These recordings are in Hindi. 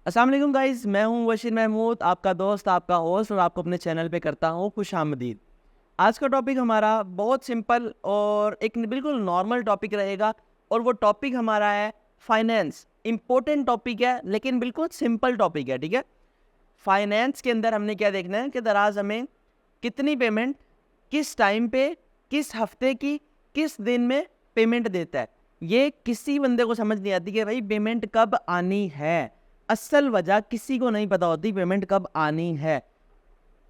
अस्सलाम वालेकुम गाइस, मैं हूं बशीर महमूद, आपका दोस्त, आपका होस्ट, और आपको अपने चैनल पे करता हूं खुशामदीद। आज का टॉपिक हमारा बहुत सिंपल और एक बिल्कुल नॉर्मल टॉपिक रहेगा, और वो टॉपिक हमारा है फाइनेंस। इंपॉर्टेंट टॉपिक है लेकिन बिल्कुल सिंपल टॉपिक है, ठीक है। फाइनेंस के अंदर हमने क्या देखना है कि दराज हमें कितनी पेमेंट किस टाइम पे, किस हफ्ते की, किस दिन में पेमेंट देता है। ये किसी बंदे को समझ नहीं आती कि भाई पेमेंट कब आनी है। असल वजह किसी को नहीं पता होती पेमेंट कब आनी है।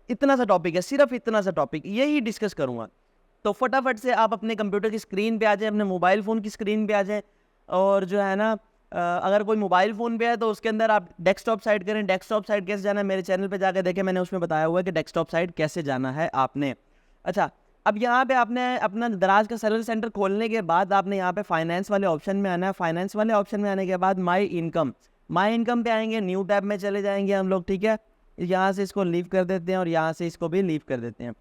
इतना सा टॉपिक है, सिर्फ इतना सा टॉपिक, यही डिस्कस करूंगा। तो फटाफट से आप अपने कंप्यूटर की स्क्रीन पे आ जाएं, अपने मोबाइल फ़ोन की स्क्रीन पे आ जाएं, और जो है ना अगर कोई मोबाइल फ़ोन पे है तो उसके अंदर आप डेस्कटॉप साइड करें। डेस्कटॉप साइड कैसे जाना है, मेरे चैनल पे जाकर देखें, मैंने उसमें बताया हुआ है कि डेस्कटॉप साइड कैसे जाना है आपने। अच्छा, अब यहाँ पे आपने अपना दराज का सर्विस सेंटर खोलने के बाद आपने यहाँ पे फाइनेंस वाले ऑप्शन में आना है। फाइनेंस वाले ऑप्शन में आने के बाद माई इनकम पे आएंगे, न्यू टैब में चले जाएंगे हम लोग, ठीक है। यहाँ से इसको लीव कर देते हैं और यहाँ से इसको भी लीव कर देते हैं।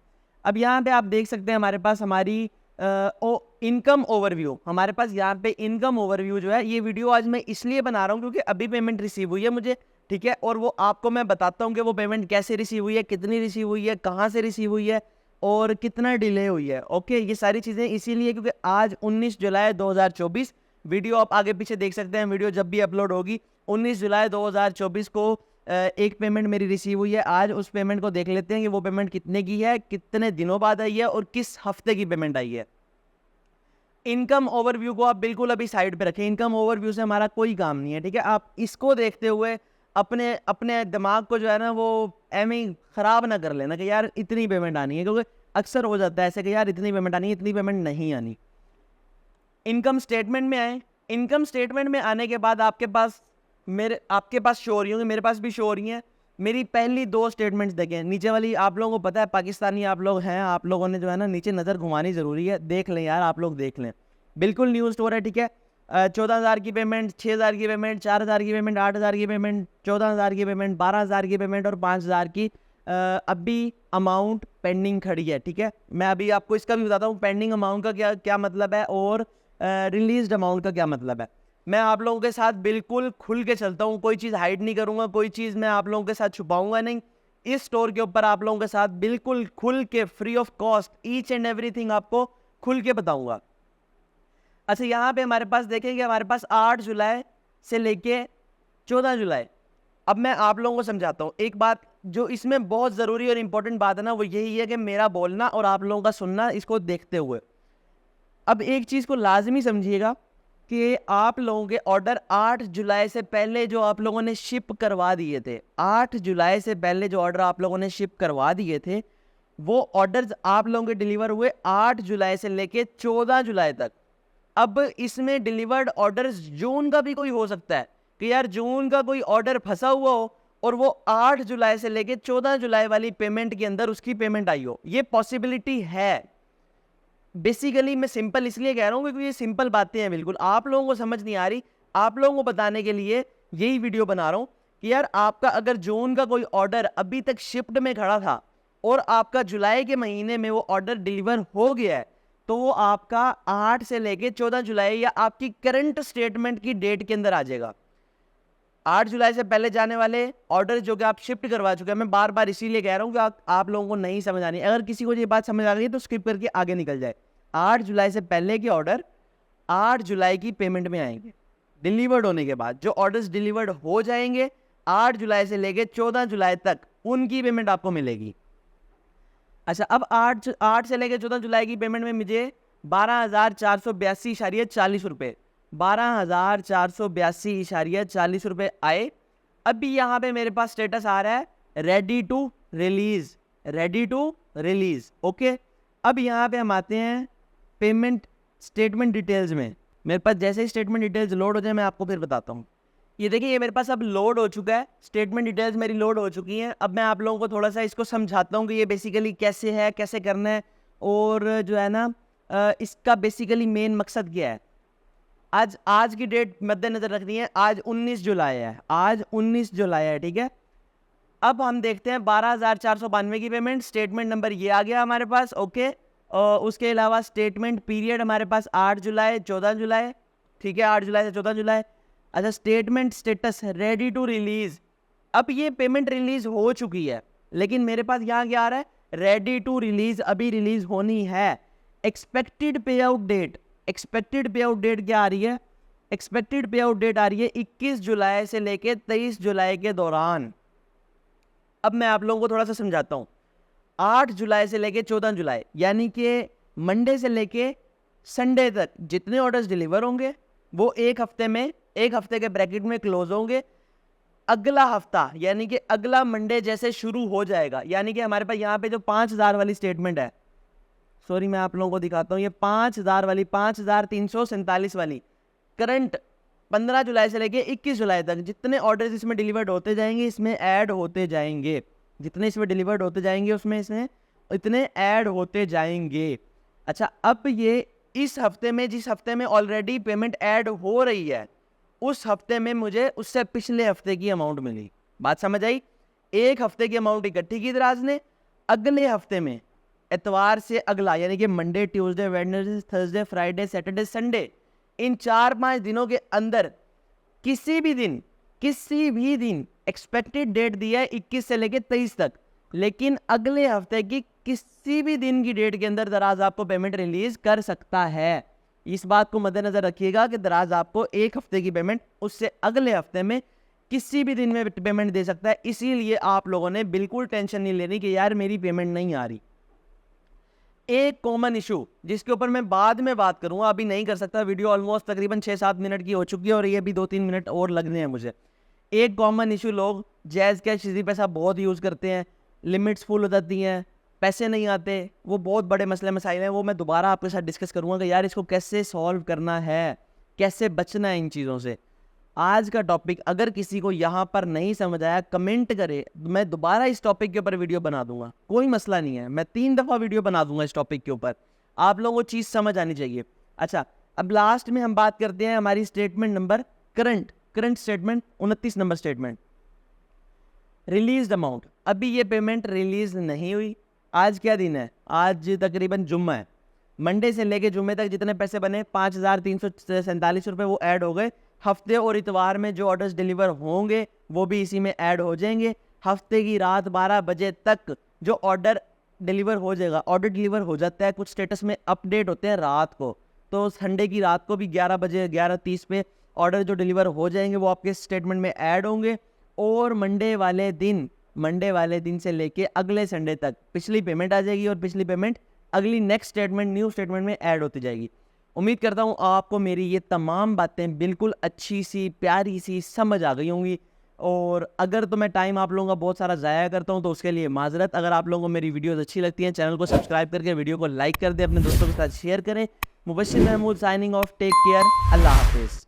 अब यहाँ पे आप देख सकते हैं हमारे पास हमारी इनकम ओवरव्यू, हमारे पास यहाँ पे इनकम ओवरव्यू जो है, ये वीडियो आज मैं इसलिए बना रहा हूँ क्योंकि अभी पेमेंट रिसीव हुई है मुझे, ठीक है। और वो आपको मैं बताता हूँ कि वो पेमेंट कैसे रिसीव हुई है, कितनी रिसीव हुई है, कहाँ से रिसीव हुई है और कितना डिले हुई है। ओके, ये सारी चीज़ें इसीलिए क्योंकि आज 19 जुलाई 2024, वीडियो आप आगे पीछे देख सकते हैं, वीडियो जब भी अपलोड होगी 19 जुलाई 2024 को एक पेमेंट मेरी रिसीव हुई है। आज उस पेमेंट को देख लेते हैं कि वो पेमेंट कितने की है, कितने दिनों बाद आई है और किस हफ्ते की पेमेंट आई है। इनकम ओवरव्यू को आप बिल्कुल अभी साइड पे रखें, इनकम ओवरव्यू से हमारा कोई काम नहीं है, ठीक है। आप इसको देखते हुए अपने अपने दिमाग को जो है ना वो एम खराब ना कर लेना कि यार इतनी पेमेंट आनी है, क्योंकि अक्सर हो जाता है ऐसे कि यार इतनी पेमेंट आनी है, इतनी पेमेंट नहीं आनी। इनकम स्टेटमेंट में आए, इनकम स्टेटमेंट में आने के बाद आपके पास शो हो रही होंगी, मेरे पास भी शो हो रही हैं। मेरी पहली दो स्टेटमेंट्स देखें, नीचे वाली आप लोगों को पता है पाकिस्तानी आप लोग हैं, आप लोगों ने जो है ना नीचे नज़र घुमानी ज़रूरी है, देख लें यार, आप लोग देख लें, बिल्कुल न्यू स्टोर है, ठीक है। 14,000 की पेमेंट, 6,000 की पेमेंट, 4,000 की पेमेंट, 8,000 की पेमेंट, 14,000 की पेमेंट, 12,000 की पेमेंट और 5,000 की अभी अमाउंट पेंडिंग खड़ी है, ठीक है। मैं अभी आपको इसका भी बताता हूँ पेंडिंग अमाउंट का क्या क्या मतलब है और रिलीज्ड अमाउंट का क्या मतलब है। मैं आप लोगों के साथ बिल्कुल खुल के चलता हूँ, कोई चीज़ हाइड नहीं करूँगा, कोई चीज़ मैं आप लोगों के साथ छुपाऊंगा नहीं। इस स्टोर के ऊपर आप लोगों के साथ बिल्कुल खुल के free of cost each and everything आपको खुल के बताऊंगा। अच्छा, यहाँ पे हमारे पास देखेंगे, हमारे पास 8 जुलाई से लेके 14 जुलाई। अब मैं आप लोगों को समझाता हूँ एक बात जो इसमें बहुत ज़रूरी और इम्पोर्टेंट बात है ना, वो यही है कि मेरा बोलना और आप लोगों का सुनना इसको देखते हुए। अब एक चीज़ को लाजमी समझिएगा कि आप लोगों के ऑर्डर 8 जुलाई से पहले जो आप लोगों ने शिप करवा दिए थे, 8 जुलाई से पहले जो ऑर्डर आप लोगों ने शिप करवा दिए थे, वो ऑर्डर्स आप लोगों के डिलीवर हुए 8 जुलाई से लेके 14 जुलाई तक। अब इसमें डिलीवर्ड ऑर्डर्स जून का भी कोई हो सकता है कि यार जून का कोई ऑर्डर फंसा हुआ हो और वो 8 जुलाई से लेके 14 जुलाई वाली पेमेंट के अंदर उसकी पेमेंट आई हो, ये पॉसिबिलिटी है। बेसिकली मैं सिंपल इसलिए कह रहा हूँ क्योंकि ये सिंपल बातें हैं, बिल्कुल आप लोगों को समझ नहीं आ रही, आप लोगों को बताने के लिए यही वीडियो बना रहा हूँ कि यार आपका अगर जून का कोई ऑर्डर अभी तक शिफ्ट में खड़ा था और आपका जुलाई के महीने में वो ऑर्डर डिलीवर हो गया है, तो वो आपका 8 से लेके 14 जुलाई या आपकी करंट स्टेटमेंट की डेट के अंदर आ जाएगा। 8 जुलाई से पहले जाने वाले ऑर्डर जो कि आप शिफ्ट करवा चुके हैं, मैं बार बार इसीलिए कह रहा हूँ कि आप लोगों को नहीं समझ आनी, अगर किसी को ये बात समझ आ रही है तो स्किप करके आगे निकल जाए। 8 जुलाई से पहले के ऑर्डर 8 जुलाई की पेमेंट में आएंगे, डिलीवर्ड होने के बाद जो ऑर्डर्स डिलीवर्ड हो जाएंगे 8 जुलाई से लेके 14 जुलाई तक उनकी पेमेंट आपको मिलेगी। अच्छा, अब 8 से लेके 14 जुलाई की पेमेंट में मुझे 12,482.40 रुपये, 12,482.40 रुपये आए। अभी यहाँ पे मेरे पास स्टेटस आ रहा है ready to release, ready to release. Okay, अब यहाँ पे हम आते हैं पेमेंट स्टेटमेंट डिटेल्स में। मेरे पास जैसे ही स्टेटमेंट डिटेल्स लोड हो जाए मैं आपको फिर बताता हूँ। ये देखिए, ये मेरे पास अब लोड हो चुका है, स्टेटमेंट डिटेल्स मेरी लोड हो चुकी हैं। अब मैं आप लोगों को थोड़ा सा इसको समझाता हूँ कि ये बेसिकली कैसे है, कैसे करना है, और जो है ना इसका बेसिकली मेन मकसद क्या है। आज की डेट मद्देनजर रखनी है, आज 19 जुलाई है, आज 19 जुलाई है, ठीक है। अब हम देखते हैं 12,492 की पेमेंट, स्टेटमेंट नंबर ये आ गया हमारे पास। ओके, और उसके अलावा स्टेटमेंट पीरियड हमारे पास 8 जुलाई 14 जुलाई, ठीक है, 8 जुलाई से 14 जुलाई। अच्छा, statement status ready to release, अब ये पेमेंट रिलीज हो चुकी है, लेकिन मेरे पास यहाँ क्या आ रहा है, रेडी टू रिलीज, अभी रिलीज होनी है। एक्सपेक्टेड पे आउट डेट, एक्सपेक्टेड पे आउट डेट क्या आ रही है, एक्सपेक्टेड पे आउट डेट आ रही है 21 जुलाई से लेके 23 जुलाई के दौरान। अब मैं आप लोगों को थोड़ा सा समझाता हूँ। 8 जुलाई से लेके 14 जुलाई, यानी कि मंडे से लेके संडे तक जितने ऑर्डर्स डिलीवर होंगे वो एक हफ्ते में, एक हफ्ते के ब्रैकेट में क्लोज होंगे। अगला हफ्ता यानी कि अगला मंडे जैसे शुरू हो जाएगा, यानी कि हमारे पास यहाँ पे जो 5000 वाली स्टेटमेंट है, सॉरी मैं आप लोगों को दिखाता हूँ, ये 5000 वाली, 5347 वाली करंट 15 जुलाई से लेके 21 जुलाई तक जितने ऑर्डर्स इसमें डिलीवर्ड होते जाएंगे, इसमें ऐड होते जाएंगे, जितने इसमें डिलीवर्ड होते जाएंगे उसमें इसमें इतने ऐड होते जाएंगे। अच्छा, अब ये इस हफ्ते में, जिस हफ्ते में ऑलरेडी पेमेंट ऐड हो रही है, उस हफ्ते में मुझे उससे पिछले हफ्ते की अमाउंट मिली। बात समझ आई? एक हफ्ते की अमाउंट इकट्ठी की दराज ने, अगले हफ्ते में इतवार से अगला यानी कि Monday, Tuesday, Wednesday, Thursday, Friday, Saturday, Sunday, इन 4-5 दिनों के अंदर किसी भी दिन एक्सपेक्टेड डेट दिया है 21 से लेके 23 तक, लेकिन अगले हफ्ते की किसी भी दिन की डेट के अंदर दराज आपको पेमेंट रिलीज कर सकता है। इस बात को मद्देनजर रखिएगा कि दराज आपको एक हफ्ते की पेमेंट उससे अगले हफ्ते में किसी भी दिन में पेमेंट दे सकता है। इसीलिए आप लोगों ने बिल्कुल टेंशन नहीं लेनी कि यार मेरी पेमेंट नहीं आ रही। एक कॉमन इशू जिसके ऊपर मैं बाद में बात करूंगा, अभी नहीं कर सकता, वीडियो ऑलमोस्ट तकरीबन 6-7 मिनट की हो चुकी है और ये भी 2-3 मिनट और लगने हैं मुझे। एक कॉमन इशू, लोग जैज़ कैश इजी पैसा बहुत यूज़ करते हैं, लिमिट्स फुल हो जाती हैं, पैसे नहीं आते, वो बहुत बड़े मसले मसाइल हैं। वो मैं दोबारा आपके साथ डिस्कस करूंगा कि यार इसको कैसे सॉल्व करना है, कैसे बचना है इन चीज़ों से। आज का टॉपिक अगर किसी को यहाँ पर नहीं समझ आया, कमेंट करे, मैं दोबारा इस टॉपिक के ऊपर वीडियो बना दूंगा, कोई मसला नहीं है, मैं 3 दफ़ा वीडियो बना दूंगा इस टॉपिक के ऊपर। आप लोगों को चीज़ समझ आनी चाहिए। अच्छा, अब लास्ट में हम बात करते हैं हमारी statement number current statement, 29 number statement, release amount. अभी ये पेमेंट रिलीज नहीं हुई। आज क्या दिन है? आज तकरीबन जुम्मा है। मंडे से लेके जुम्मे तक जितने पैसे बने 5347 रुपये वो ऐड हो गए। हफ्ते और इतवार में जो ऑर्डर्स डिलीवर होंगे वो भी इसी में ऐड हो जाएंगे। हफ्ते की रात 12 बजे तक जो ऑर्डर डिलीवर हो जाएगा, ऑर्डर डिलीवर हो जाता है, कुछ स्टेटस में अपडेट होते हैं रात को, तो संडे की रात को भी 11 बजे 11:30 पे ऑर्डर जो डिलीवर हो जाएंगे वो आपके स्टेटमेंट में ऐड होंगे। और मंडे वाले दिन से लेके अगले संडे तक पिछली पेमेंट आ जाएगी और पिछली पेमेंट अगली नेक्स्ट स्टेटमेंट, न्यू स्टेटमेंट में ऐड होती जाएगी। उम्मीद करता हूँ आपको मेरी ये तमाम बातें बिल्कुल अच्छी सी, प्यारी सी समझ आ गई होंगी। और अगर तो मैं टाइम आप लोगों का बहुत सारा ज़ाया करता हूँ तो उसके लिए माजरत। अगर आप लोगों को मेरी वीडियोस अच्छी लगती हैं, चैनल को सब्सक्राइब करके वीडियो को लाइक कर दें, अपने दोस्तों के साथ शेयर करें। Mubashshir Mahmood signing off, take care, अल्लाह हाफिज़।